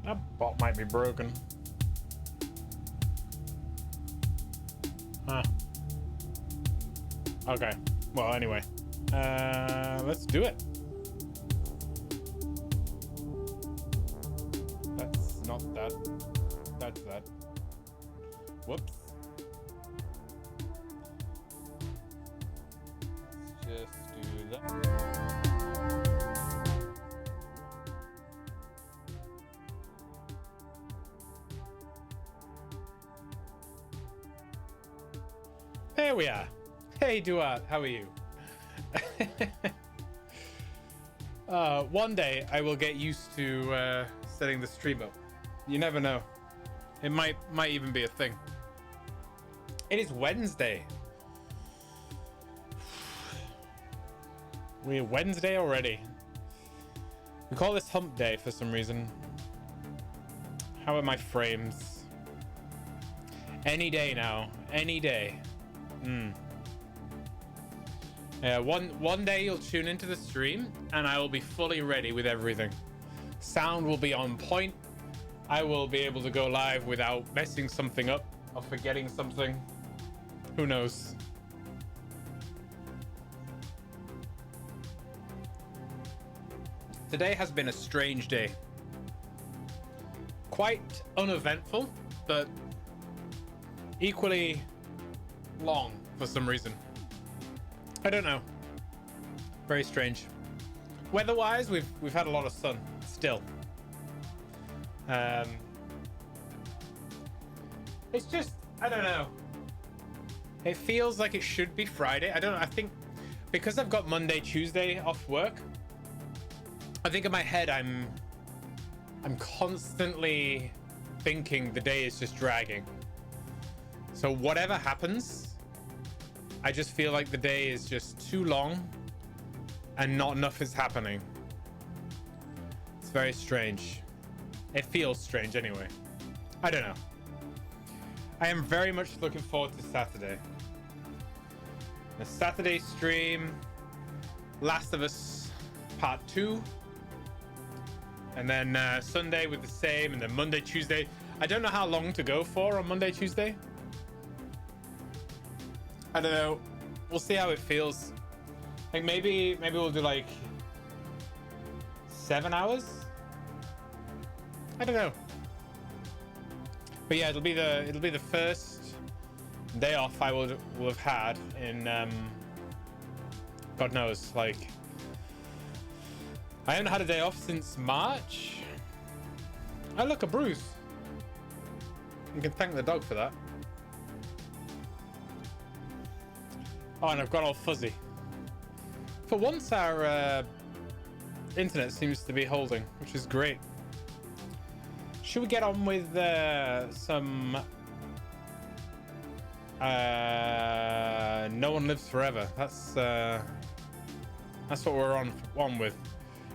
That bot might be broken. Huh. Okay. Well, anyway. Let's do it. That's not that. That's that. Whoops. Let's just do that. There we are. Hey, Duat, how are you? One day I will get used to setting the stream up. You never know. It might even be a thing. It is Wednesday. We're Wednesday already. We call this hump day for some reason. How are my frames? Any day now. Any day. Yeah, one day you'll tune into the stream and I will be fully ready with everything. Sound will be on point. I will be able to go live without messing something up or forgetting something. Who knows? Today has been a strange day. Quite uneventful, but equally long for some reason. I don't know. Very strange. Weather-wise, we've had a lot of sun still. It's just, I don't know. It feels like it should be Friday. I don't know. I think because I've got Monday, Tuesday off work, I think in my head I'm constantly thinking the day is just dragging. So whatever happens, I just feel like the day is just too long and not enough is happening. It's very strange. It feels strange anyway. I don't know. I am very much looking forward to Saturday. The Saturday stream, Last of Us Part 2. And then Sunday with the same, and then Monday, Tuesday. I don't know how long to go for on Monday, Tuesday. I don't know. We'll see how it feels. Like maybe we'll do like 7 hours. I don't know. But yeah, it'll be the first day off I will have had in God knows, like I haven't had a day off since March. Oh look, a bruise. You can thank the dog for that. Oh, and I've got all fuzzy. For once, our internet seems to be holding, which is great. Should we get on with some No One Lives Forever? That's what we're on with.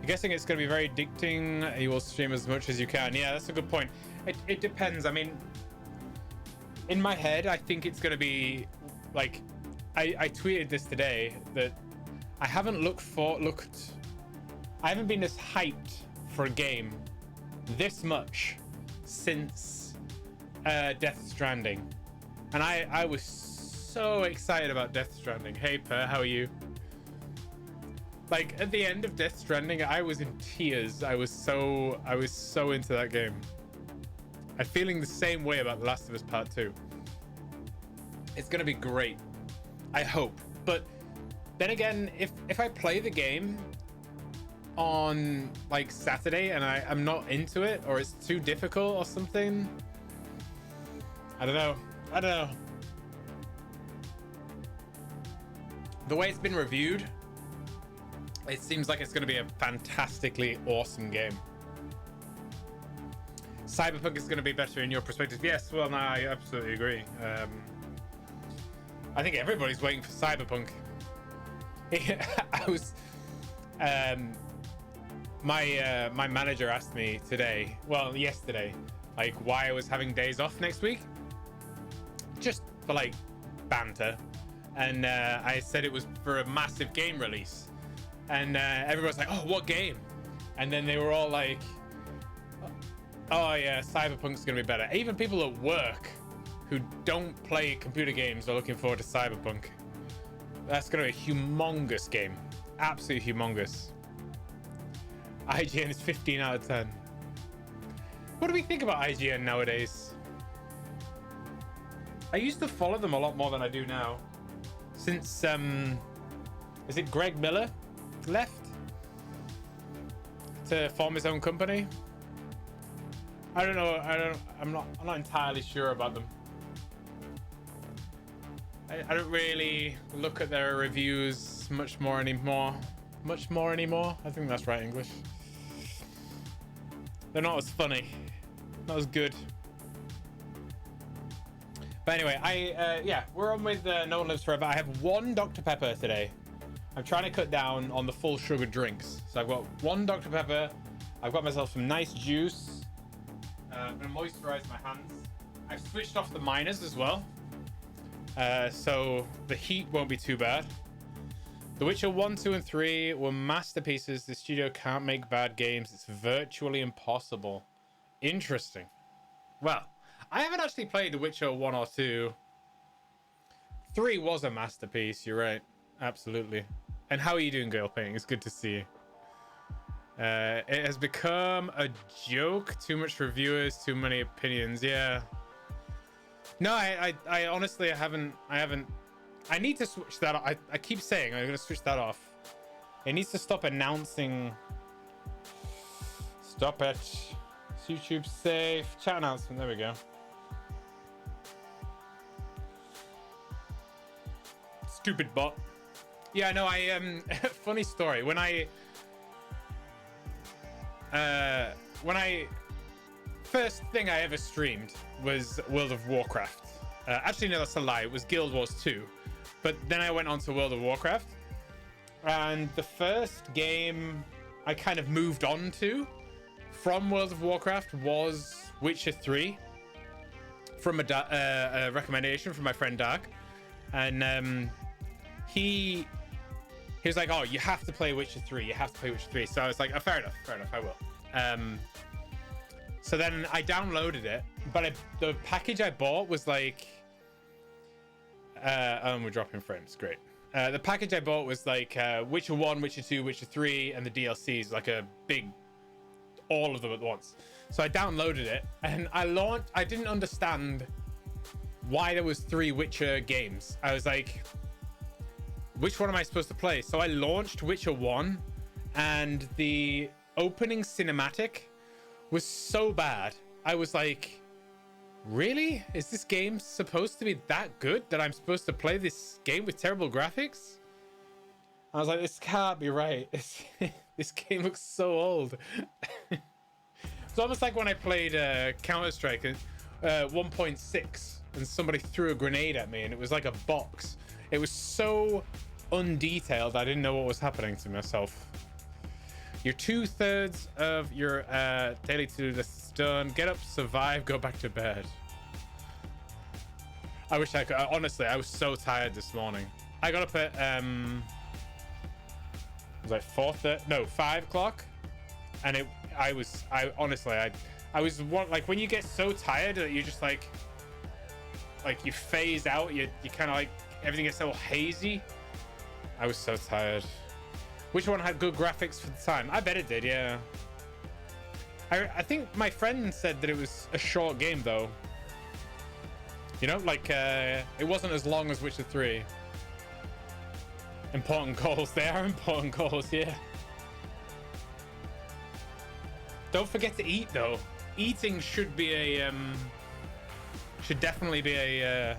I'm guessing it's going to be very addicting. You will stream as much as you can. Yeah, that's a good point. It depends. I mean, in my head, I think it's going to be like. I tweeted this today that I haven't I haven't been this hyped for a game this much since Death Stranding, and I was so excited about Death Stranding. Hey Per, how are you? Like at the end of Death Stranding, I was in tears. I was so into that game. I'm feeling the same way about The Last of Us Part 2. It's gonna be great. I hope. But then again, if I play the game on like Saturday and I'm not into it, or it's too difficult or something, I don't know. The way it's been reviewed, it seems like it's going to be a fantastically awesome game. Cyberpunk is going to be better in your perspective. Yes, well, no, I absolutely agree. I think everybody's waiting for Cyberpunk. I was, my manager asked me yesterday, like why I was having days off next week, just for like banter, and I said it was for a massive game release, and everyone was like, "Oh, what game?" And then they were all like, Oh yeah, Cyberpunk's gonna be better. Even people at work who don't play computer games are looking forward to Cyberpunk. That's gonna be a humongous game. Absolutely humongous. IGN is 15 out of 10. What do we think about IGN nowadays? I used to follow them a lot more than I do now. Since is it Greg Miller left to form his own company? I don't know. I'm not entirely sure about them. I don't really look at their reviews much more anymore. I think that's right English. They're not as funny, not as good. But anyway, yeah, we're on with No One Lives Forever. I have one Dr. Pepper today. I'm trying to cut down on the full sugar drinks. So I've got one Dr. Pepper. I've got myself some nice juice. I'm gonna moisturize my hands. I've switched off the miners as well. So the heat won't be too bad. The Witcher 1, 2, and 3 were masterpieces. The studio can't make bad games. It's virtually impossible. Interesting. Well, I haven't actually played The Witcher 1 or 2. 3 was a masterpiece, you're right. Absolutely. And how are you doing, Girl Painting? It's good to see you. It has become a joke. Too much reviewers, too many opinions. Yeah. No, I honestly, I haven't. I need to switch that off. I keep saying I'm going to switch that off. It needs to stop announcing. Stop it. YouTube safe. Chat announcement. There we go. Stupid bot. Yeah, no, funny story. When I first thing I ever streamed was World of Warcraft. Actually, no, that's a lie. It was Guild Wars 2. But then I went on to World of Warcraft. And the first game I kind of moved on to from World of Warcraft was Witcher 3. From a recommendation from my friend Dark. And he was like, oh, you have to play Witcher 3. You have to play Witcher 3. So I was like, oh, fair enough, I will. So then I downloaded it, but the package I bought was like, we're dropping frames, great. The package I bought was like Witcher 1, Witcher 2, Witcher 3, and the DLCs, like a big, all of them at once. So I downloaded it, and I didn't understand why there was 3 Witcher games. I was like, which one am I supposed to play? So I launched Witcher 1, and the opening cinematic was so bad. I was like, really? Is this game supposed to be that good that I'm supposed to play this game with terrible graphics? I was like, this can't be right. This game looks so old. It's almost like when I played Counter-Strike 1.6 and somebody threw a grenade at me and it was like a box. It was so undetailed, I didn't know what was happening to myself. You're 2/3 of your daily to-do list is done. Get up, survive, go back to bed. I wish I could. Honestly, I was so tired this morning. I got up at it was like 5 o'clock, and I was like, when you get so tired that you just like you phase out, you kind of like everything gets so hazy. I was so tired. Which one had good graphics for the time? I bet it did, yeah. I think my friend said that it was a short game, though. You know, like, it wasn't as long as Witcher 3. Important goals. They are important goals, yeah. Don't forget to eat, though. Eating should be a, should definitely be a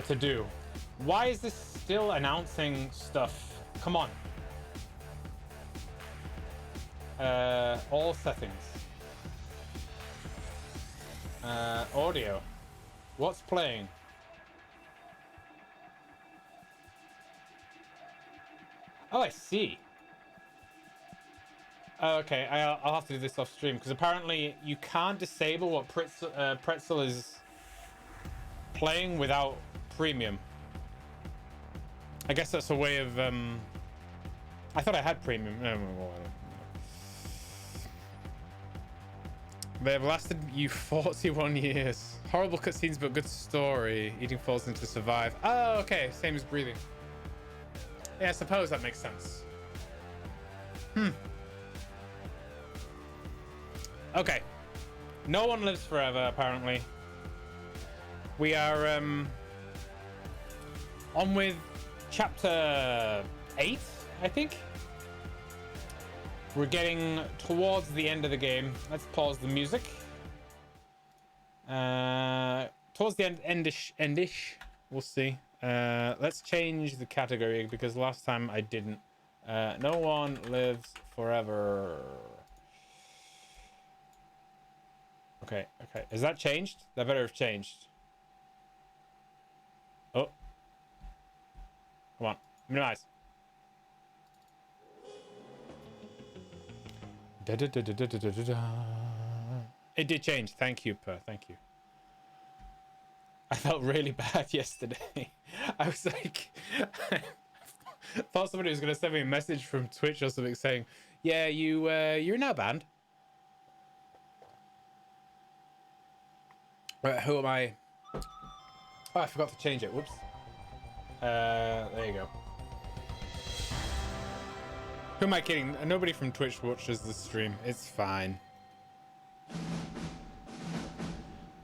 to-do. Why is this still announcing stuff? Come on. All settings. Audio. What's playing? Oh, I see. Okay, I'll have to do this off stream because apparently you can't disable what Pretzel is playing without premium. I guess that's a way of I thought I had premium. They've lasted you 41 years. Horrible cutscenes, but good story. Eating falls into survive. Oh, okay. Same as breathing. Yeah, I suppose that makes sense. Okay. No one lives forever, apparently. We are on with chapter 8, I think. We're getting towards the end of the game. Let's pause the music. Towards the endish. We'll see. Let's change the category because last time I didn't. No one lives forever. Okay. Has that changed? That better have changed. Oh. Come on. Minimize. It did change. Thank you, Per. Thank you. I felt really bad yesterday. I was like, I thought somebody was gonna send me a message from Twitch or something saying, "Yeah, you're now banned." Who am I? Oh, I forgot to change it. Whoops. There you go. Who am I kidding? Nobody from Twitch watches the stream. It's fine.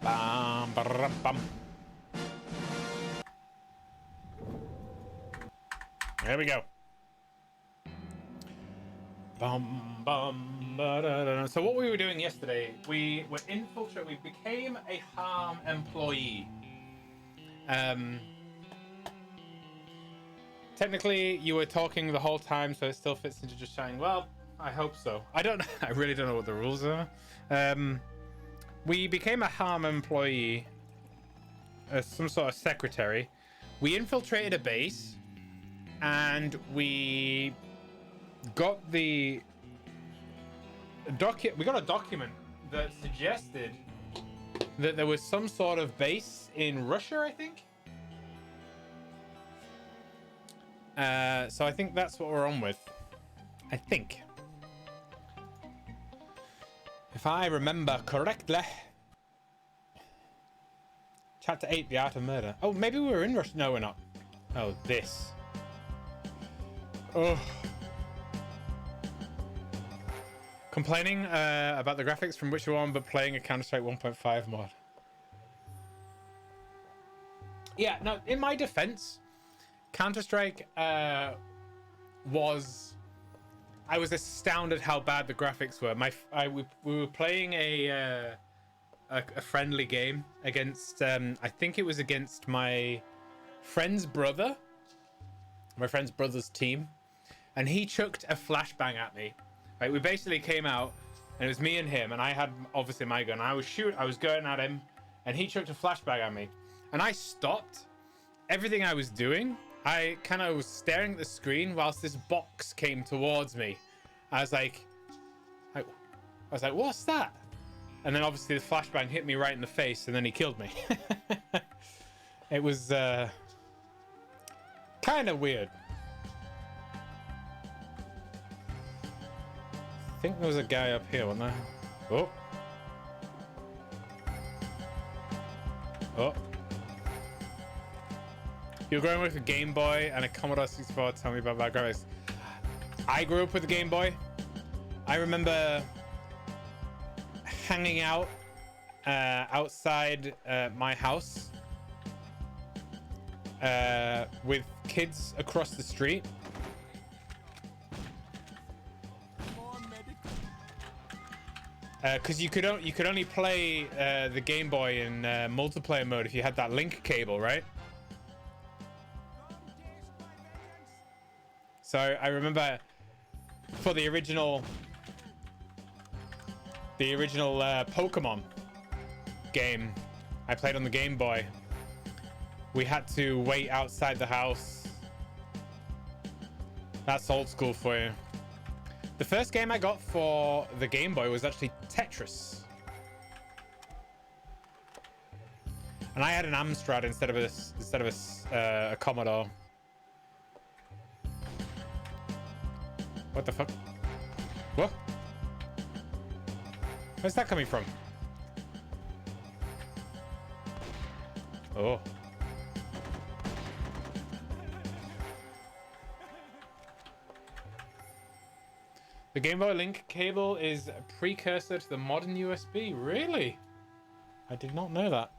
Bam, bam, bam. There we go. Bum, bum, ba-da-da. So what we were doing yesterday, we were infiltrated. We became a H.A.R.M employee. Technically, you were talking the whole time, so it still fits into just chatting. Well, I hope so. I don't know. I really don't know what the rules are. We became a H.A.R.M employee, some sort of secretary. We infiltrated a base, and we got we got a document that suggested that there was some sort of base in Russia, I think. So I think that's what we're on with. I think. If I remember correctly. Chapter 8, The Art of Murder. Oh, maybe we were in Russia. No, we're not. Oh, this. Oh. Complaining about the graphics from Witcher 1, but playing a Counter-Strike 1.5 mod. Yeah, no, in my defense, Counter-Strike was... I was astounded how bad the graphics were. We were playing a friendly game against... I think it was against my friend's brother. My friend's brother's team. And he chucked a flashbang at me. Right, we basically came out, and it was me and him, and I had obviously my gun. I was going at him, and he chucked a flashbang at me, and I stopped everything I was doing. I kind of was staring at the screen whilst this box came towards me. I was like, what's that? And then obviously the flashbang hit me right in the face, and then he killed me. It was kind of weird. I think there was a guy up here, wasn't there? Oh. Oh. You're growing up with a Game Boy and a Commodore 64. Tell me about that graphics. I grew up with a Game Boy. I remember hanging out outside my house with kids across the street. Because you could only play the Game Boy in multiplayer mode if you had that link cable, right? So I remember for the original Pokemon game I played on the Game Boy, we had to wait outside the house. That's old school for you. The first game I got for the Game Boy was actually Tetris. And I had an Amstrad instead of a Commodore. What the fuck? What? Where's that coming from? Oh. The Game Boy Link cable is a precursor to the modern USB. Really? I did not know that.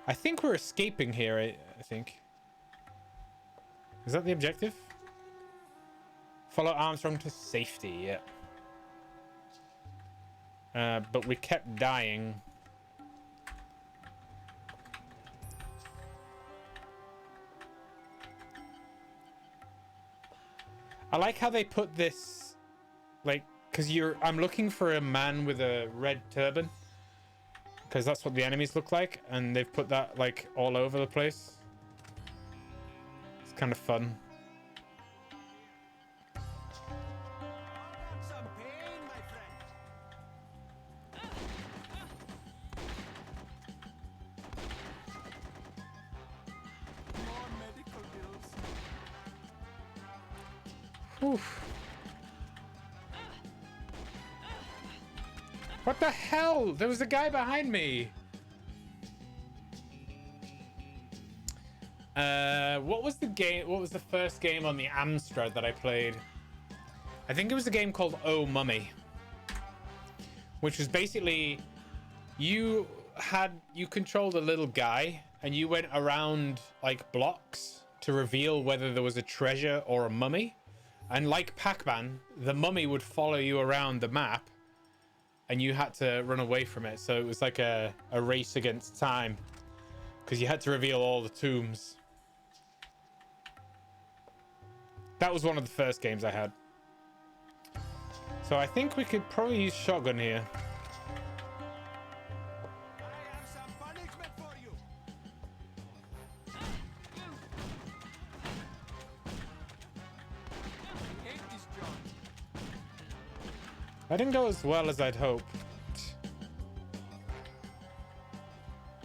I think we're escaping here, I think. Is that the objective? Follow Armstrong to safety, yeah. But we kept dying. I like how they put this, like, because I'm looking for a man with a red turban, because that's what the enemies look like, and they've put that like all over the place. It's kind of fun. Oof. What the hell? There was a guy behind me. What was the game? What was the first game on the Amstrad that I played? I think it was a game called Oh Mummy, which was basically you controlled a little guy and you went around like blocks to reveal whether there was a treasure or a mummy. And like Pac-Man, the mummy would follow you around the map and you had to run away from it. So it was like a race against time because you had to reveal all the tombs. That was one of the first games I had. So I think we could probably use shotgun here. I have some punishment for you. I hate this job. I didn't go as well as I'd hoped.